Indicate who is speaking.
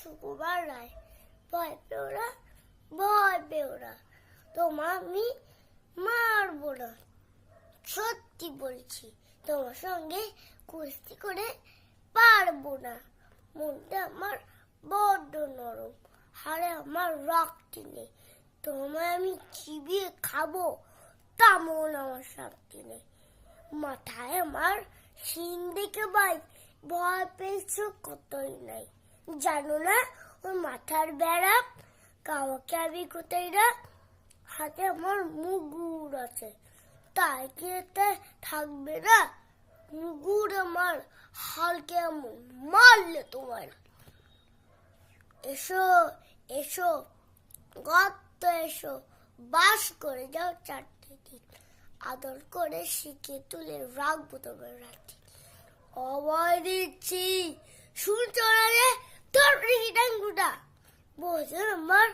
Speaker 1: সুকুমার রায়। ভয় পেও না, ভয় পেও না, তোমার আমি মারবো না। সত্যি বলছি, তোমার সঙ্গে কুস্তি করে পারবো না। মনটা আমার বড্ড নরম, হাড়ে আমার রক্ত নেই। তোমায় আমি চিবিয়ে খাবো, তেমন আমার শক্তি নেই। মাথায় আমার শিং দেখে ভাই ভয় পেয়েছো কতই নাই। জানো না ওর মাথার বেড়া, কাউকে আমি কোথায় না। হাতে আমার মুগুর আছে, তাই কি এতে থাকবে না? মুগুর আমার হালকে এমন মারলে তোমার। এসো এসো গর্ত এসো, বাস করে যাও 4টে দিন। আদর করে শিখে তুলে রাখবো তোমার রাতে। অভয় দিচ্ছি, শুনছো না রে? তোর ডাঙ্গুটা বোঝে আমার